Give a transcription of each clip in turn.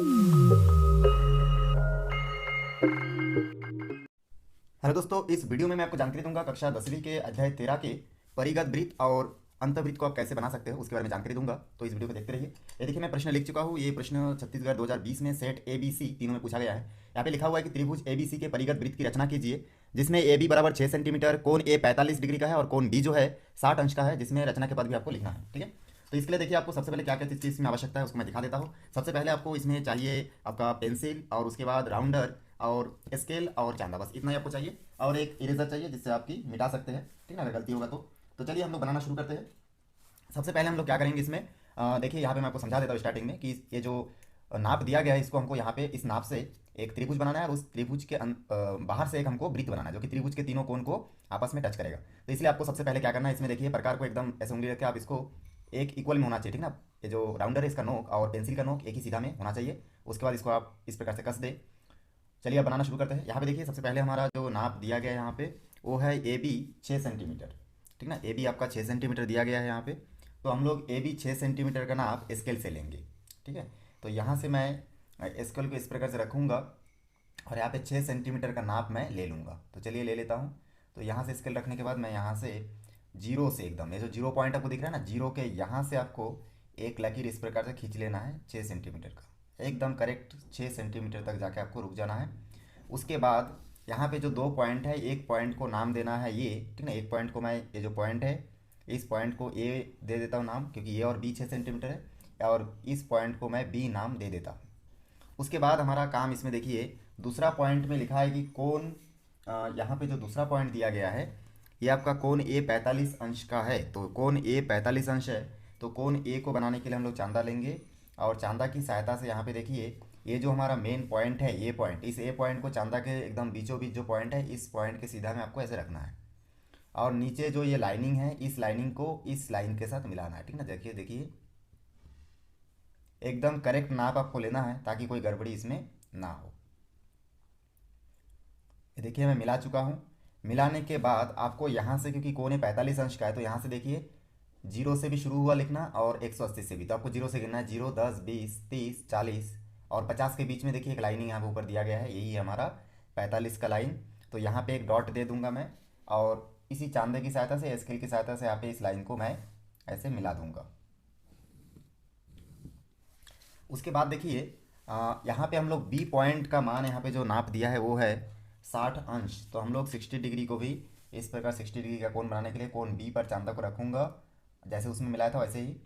Hello दोस्तों, इस video में मैं आपको जानकारी दूंगा कक्षा 10वीं के अध्याय 13 के परिगत वृत्त और अंतर्वृत्त को आप कैसे बना सकते हो उसके बारे में जानकारी दूंगा। तो इस वीडियो को देखते रहिए। ये देखिए, मैं प्रश्न लिख चुका हूँ। ये प्रश्न छत्तीसगढ़ 2020 में सेट ए बी सी तीनों में पूछा गया है। यहाँ पे लिखा हुआ है कि त्रिभुज ए बी सी के परिगत वृत्त की रचना कीजिए, जिसमें ए बी बराबर 6 सेंटीमीटर, कोण ए 45 डिग्री का है और कोण बी जो है 60 अंश का है, जिसमें रचना के पद भी आपको लिखना है। ठीक है। तो इसके लिए देखिए, आपको सबसे पहले क्या क्या चीज़ में आवश्यकता है उसको मैं दिखा देता हूँ। सबसे पहले आपको इसमें चाहिए आपका पेंसिल, और उसके बाद राउंडर और स्केल और चांदा, बस इतना ही आपको चाहिए। और एक इरेजर चाहिए जिससे आपकी मिटा सकते हैं, ठीक है ना, अगर गलती होगा तो चलिए हम लोग बनाना शुरू करते हैं। सबसे पहले हम लोग क्या करेंगे इसमें, देखिए यहाँ पे मैं आपको समझा देता हूँ स्टार्टिंग में कि ये जो नाप दिया गया है, इसको हमको यहाँ पे इस नाप से एक त्रिभुज बनाना है, और उस त्रिभुज के बाहर से एक हमको वृत्त बनाना है जो कि त्रिभुज के तीनों कोण को आपस में टच करेगा। तो इसलिए आपको सबसे पहले क्या करना है, इसमें देखिए प्रकार को एकदम ऐसे उंगली रख के आप इसको एक इक्वल में होना चाहिए, ठीक ना। ये जो राउंडर है इसका नोक और पेंसिल का नोक एक ही सीधा में होना चाहिए। उसके बाद इसको आप इस प्रकार से कस दे। चलिए अब बनाना शुरू करते हैं। यहाँ पे देखिए, सबसे पहले हमारा जो नाप दिया गया है यहाँ पे वो है ए बी 6 सेंटीमीटर, ठीक ना। ए बी आपका 6 सेंटीमीटर दिया गया है यहाँ पे। तो हम लोग ए बी 6 सेंटीमीटर का नाप स्केल से लेंगे, ठीक है। तो यहाँ से मैं स्केल को इस प्रकार से रखूँगा और यहाँ पे 6 सेंटीमीटर का नाप मैं ले लूँगा। तो चलिए ले लेता हूँ। तो यहाँ से स्केल रखने के बाद मैं यहाँ से जीरो से एकदम, ये जो जीरो पॉइंट आपको दिख रहा है ना, जीरो के यहाँ से आपको एक लकीर इस प्रकार से खींच लेना है 6 सेंटीमीटर का, एकदम करेक्ट 6 सेंटीमीटर तक जाके आपको रुक जाना है। उसके बाद यहाँ पे जो दो पॉइंट है, एक पॉइंट को नाम देना है ये, ठीक ना। एक पॉइंट को मैं, ये जो पॉइंट है इस पॉइंट को ए दे देता हूँ नाम, क्योंकि ए और बी 6 सेंटीमीटर है, और इस पॉइंट को मैं बी नाम दे देता हूँ। उसके बाद हमारा काम इसमें देखिए, दूसरा पॉइंट में लिखा है कि कोण, यहाँ पे जो दूसरा पॉइंट दिया गया है ये आपका कोण ए 45 अंश का है। तो कोण ए 45 अंश है, तो कोण ए को बनाने के लिए हम लोग चांदा लेंगे, और चांदा की सहायता से यहाँ पे देखिए ये जो हमारा मेन पॉइंट है, ये पॉइंट, इस ए पॉइंट को चांदा के एकदम बीचों बीच जो पॉइंट है, इस पॉइंट के सीधा में आपको ऐसे रखना है। और नीचे जो ये लाइनिंग है, इस लाइनिंग को इस लाइन के साथ मिलाना है, ठीक ना। देखिए देखिए, एकदम करेक्ट नाप आपको लेना है ताकि कोई गड़बड़ी इसमें ना हो। ये देखिए मैं मिला चुका हूँ। मिलाने के बाद आपको यहाँ से, क्योंकि कोने 45 अंश का है, तो यहाँ से देखिए जीरो से भी शुरू हुआ लिखना और 180 से भी, तो आपको जीरो से गिनना है। 0, 10, 20, 30, 40 और 50 के बीच में देखिए एक लाइनिंग यहाँ पे ऊपर दिया गया है, यही है हमारा 45 का लाइन। तो यहाँ पे एक डॉट दे दूंगा मैं, और इसी चांदे की सहायता से, स्केल की सहायता से यहाँ पे इस लाइन को मैं ऐसे मिला दूंगा। उसके बाद देखिए, यहाँ पे हम लोग बी पॉइंट का मान, यहाँ पे जो नाप दिया है वो है 60 अंश। तो हम लोग 60 डिग्री को भी इस प्रकार 60 डिग्री का कोण बनाने के लिए कोण बी पर चांदा को रखूँगा, जैसे उसमें मिलाया था वैसे ही।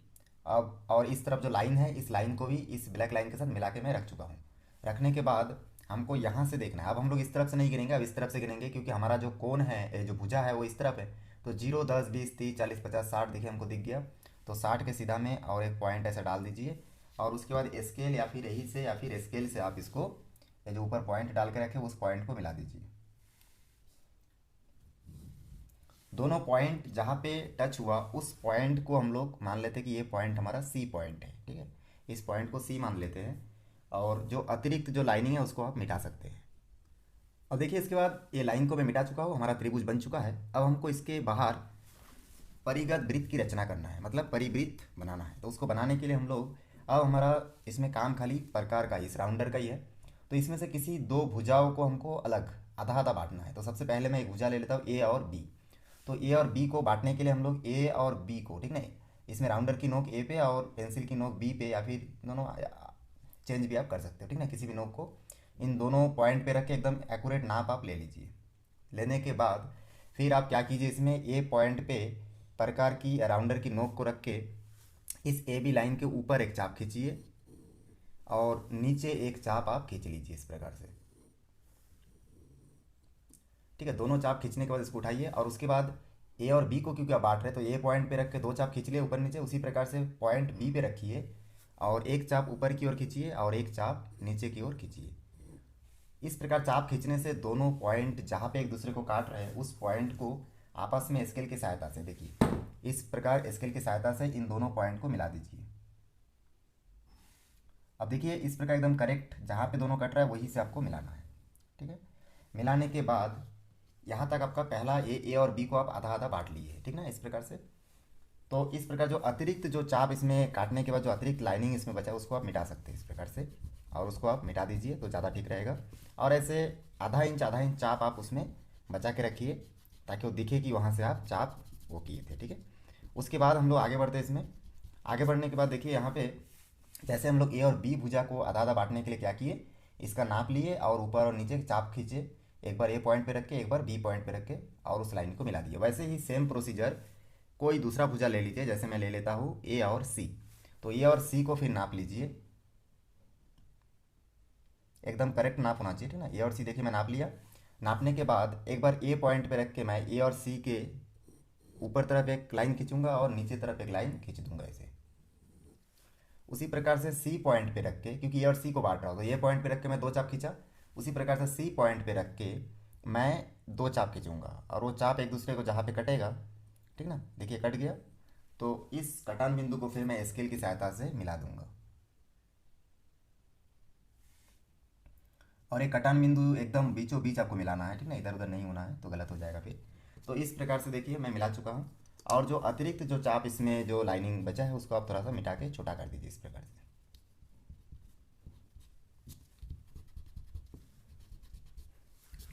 अब और इस तरफ जो लाइन है, इस लाइन को भी इस ब्लैक लाइन के साथ मिला के मैं रख चुका हूँ। रखने के बाद हमको यहाँ से देखना है। अब हम लोग इस तरफ से नहीं गिनेंगे, अब इस तरफ से गिनेंगे, क्योंकि हमारा जो कोण है, जो भुजा है वो इस तरफ है। तो 0, 10, 20, 30, 40, 50, 60 देखिए हमको दिख गया। तो 60 के सीधा में और एक पॉइंट ऐसा डाल दीजिए, और उसके बाद स्केल या फिर यही से या फिर स्केल से आप इसको, ये जो ऊपर पॉइंट डाल के रखे उस पॉइंट को मिला दीजिए। दोनों पॉइंट जहाँ पे टच हुआ उस पॉइंट को हम लोग मान लेते हैं कि ये पॉइंट हमारा सी पॉइंट है, ठीक है। इस पॉइंट को सी मान लेते हैं, और जो अतिरिक्त जो लाइनिंग है उसको आप मिटा सकते हैं। अब देखिए, इसके बाद ये लाइन को मैं मिटा चुका हूँ, हमारा त्रिभुज बन चुका है। अब हमको इसके बाहर परिगत वृत्त की रचना करना है, मतलब परिवृत्त बनाना है। तो उसको बनाने के लिए हम लोग, अब हमारा इसमें काम खाली प्रकार का, इस राउंडर का ही है। तो इसमें से किसी दो भुजाओं को हमको अलग आधा आधा बांटना है। तो सबसे पहले मैं एक भुजा ले लेता हूँ ए और बी। तो ए और बी को बांटने के लिए हम लोग ए और बी को, ठीक ना, इसमें राउंडर की नोक ए पे और पेंसिल की नोक बी पे, या फिर दोनों चेंज भी आप कर सकते हो, ठीक ना, किसी भी नोक को इन दोनों पॉइंट पे रख के एकदम एक्यूरेट नाप आप ले लीजिए। लेने के बाद फिर आप क्या कीजिए, इसमें ए पॉइंट पे प्रकार की राउंडर की नोक को रख के इस ए बी लाइन के ऊपर एक चाप खींचिए, और नीचे एक चाप आप खींच लीजिए इस प्रकार से, ठीक है। दोनों चाप खींचने के बाद इसको उठाइए, और उसके बाद ए और बी को क्योंकि आप बांट रहे हैं, तो ए पॉइंट पे रख के दो चाप खींच लिए ऊपर नीचे, उसी प्रकार से पॉइंट बी पे रखिए और एक चाप ऊपर की ओर खींचिए और एक चाप नीचे की ओर खींचिए। इस प्रकार चाप खींचने से दोनों पॉइंट जहाँ पे एक दूसरे को काट रहे हैं उस पॉइंट को आपस में स्केल की सहायता से, देखिए इस प्रकार स्केल की सहायता से इन दोनों पॉइंट को मिला दीजिए। अब देखिए इस प्रकार एकदम करेक्ट जहाँ पे दोनों कट रहा है वहीं से आपको मिलाना है, ठीक है। मिलाने के बाद यहाँ तक आपका पहला ए और बी को आप आधा आधा बांट लिए, ठीक ना, इस प्रकार से। तो इस प्रकार जो अतिरिक्त जो चाप इसमें काटने के बाद जो अतिरिक्त लाइनिंग इसमें बचा है उसको आप मिटा सकते हैं इस प्रकार से। और उसको आप मिटा दीजिए तो ज़्यादा ठीक रहेगा। और ऐसे आधा इंच चाप आप उसमें बचा के रखिए ताकि वो दिखे कि वहाँ से आप चाप वो किए थे, ठीक है। उसके बाद हम लोग आगे बढ़ते हैं इसमें। आगे बढ़ने के बाद देखिए यहाँ पे जैसे हम लोग ए और बी भुजा को आधा आधा बांटने के लिए क्या किए, इसका नाप लिए और ऊपर और नीचे चाप खींचे, एक बार ए पॉइंट पे रख के एक बार बी पॉइंट पे रख के और उस लाइन को मिला दिया। वैसे ही सेम प्रोसीजर कोई दूसरा भुजा ले लीजिए, जैसे मैं ले लेता हूँ ए और सी। तो ए और सी को फिर नाप लीजिए, एकदम करेक्ट नाप होना चाहिए, ठीक ना। ए और सी देखिए मैं नाप लिया। नापने के बाद एक बार ए पॉइंट पे रख के मैं ए और सी के ऊपर तरफ एक लाइन खींचूंगा और नीचे तरफ एक लाइन खींच दूंगा ऐसे। उसी प्रकार से सी पॉइंट पे रख के, क्योंकि ए और सी को बांट रहा हूँ, तो ए पॉइंट पे रख के मैं दो चाप खींचा। उसी प्रकार से सी पॉइंट पे रख के मैं दो चाप खींचूंगा और वो चाप एक दूसरे को जहाँ पे कटेगा, ठीक ना, देखिए कट गया। तो इस कटान बिंदु को फिर मैं स्केल की सहायता से मिला दूंगा और एक कटान बिंदु एकदम बीचों बीच आपको मिलाना है, ठीक ना, इधर उधर नहीं होना है तो गलत हो जाएगा फिर। तो इस प्रकार से देखिए मैं मिला चुका हूँ। और जो अतिरिक्त जो चाप इसमें जो लाइनिंग बचा है उसको आप थोड़ा सा मिटा के छोटा कर दीजिए इस प्रकार से।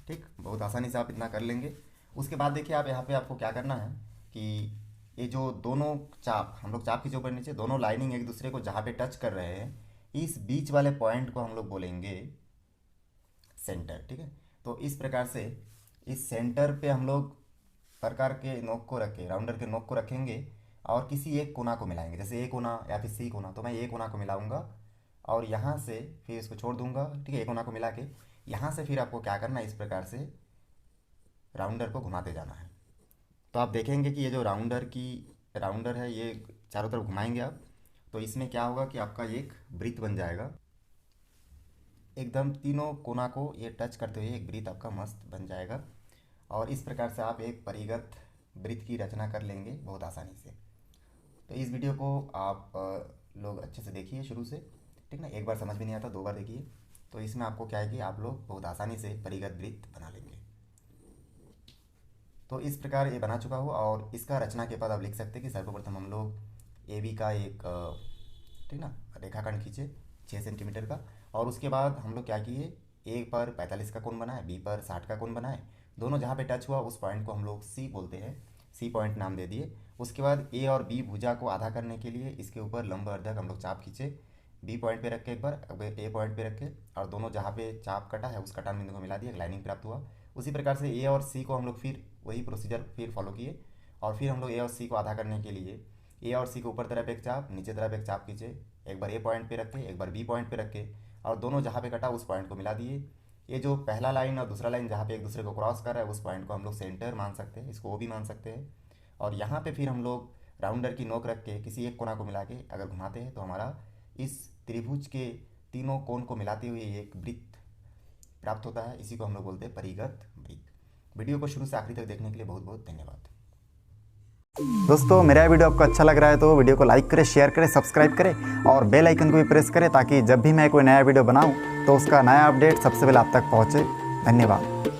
ठीक, बहुत आसानी से आप इतना कर लेंगे। उसके बाद देखिए आप यहाँ पे आपको क्या करना है कि ये जो दोनों चाप हम लोग चाप खींचे ऊपर नीचे, दोनों लाइनिंग एक दूसरे को जहाँ पे टच कर रहे हैं, इस बीच वाले पॉइंट को हम लोग बोलेंगे सेंटर, ठीक है। तो इस प्रकार से इस सेंटर पे हम लोग प्रकार के नोक को रखे, राउंडर के नोक को रखेंगे और किसी एक कोना को मिलाएंगे, जैसे ए कोना या फिर सी कोना। तो मैं ए कोना को मिलाऊंगा और यहाँ से फिर इसको छोड़ दूंगा, ठीक है। ए कोना को मिला के यहाँ से फिर आपको क्या करना है, इस प्रकार से राउंडर को घुमाते जाना है। तो आप देखेंगे कि ये जो राउंडर है ये चारों तरफ घुमाएंगे आप, तो इसमें क्या होगा कि आपका एक वृत्त बन जाएगा, एकदम तीनों कोना को ये टच करते हुए एक वृत्त आपका मस्त बन जाएगा। और इस प्रकार से आप एक परिगत वृत्त की रचना कर लेंगे बहुत आसानी से। तो इस वीडियो को आप लोग अच्छे से देखिए शुरू से, ठीक ना। एक बार समझ में नहीं आता दो बार देखिए, तो इसमें आपको क्या है कि आप लोग बहुत आसानी से परिगत वृत्त बना लेंगे। तो इस प्रकार ये बना चुका हो और इसका रचना के बाद आप लिख सकते हैं कि सर्वप्रथम हम लोग ए बी का एक ठीक ना रेखाखंड खींचे 6 सेंटीमीटर का, और उसके बाद हम लोग क्या किए, ए पर 45 का कोण बनाए, बी पर 60 का कोण बनाए। दोनों जहाँ पे टच हुआ उस पॉइंट को हम लोग सी बोलते हैं, सी पॉइंट नाम दे दिए। उसके बाद ए और बी भुजा को आधा करने के लिए इसके ऊपर लंब अर्धक हम लोग चाप खींचे, बी पॉइंट पे रख के एक बार, अब ए पॉइंट पे रख के, और दोनों जहाँ पे चाप कटा है उस कटान बिंदु को मिला दिया, एक लाइनिंग प्राप्त हुआ। उसी प्रकार से ए और सी को हम लोग फिर वही प्रोसीजर फिर फॉलो किए और फिर हम लोग ए और सी को आधा करने के लिए ए और सी को ऊपर तरफ एक चाप नीचे तरफ एक चाप खींचे, एक बार ए पॉइंट पे रख के एक बार बी पॉइंट पे रख के, और दोनों जहाँ पे कटा उस पॉइंट को मिला दिए। ये जो पहला लाइन और दूसरा लाइन जहाँ पे एक दूसरे को क्रॉस कर रहा है उस पॉइंट को हम लोग सेंटर मान सकते हैं, इसको ओ भी मान सकते हैं। और यहाँ पे फिर हम लोग राउंडर की नोक रख के किसी एक कोना को मिला के अगर घुमाते हैं तो हमारा इस त्रिभुज के तीनों कोण को मिलाते हुए एक वृत्त प्राप्त होता है। इसी को हम लोग बोलते हैं परिगत वृत्त। वीडियो को शुरू से आखिरी तक देखने के लिए बहुत बहुत धन्यवाद। दोस्तों मेरा वीडियो आपको अच्छा लग रहा है तो वीडियो को लाइक करें, शेयर करें, सब्सक्राइब करें और बेल आइकन को भी प्रेस करें ताकि जब भी मैं कोई नया वीडियो बनाऊं तो उसका नया अपडेट सबसे पहले आप तक पहुंचे। धन्यवाद।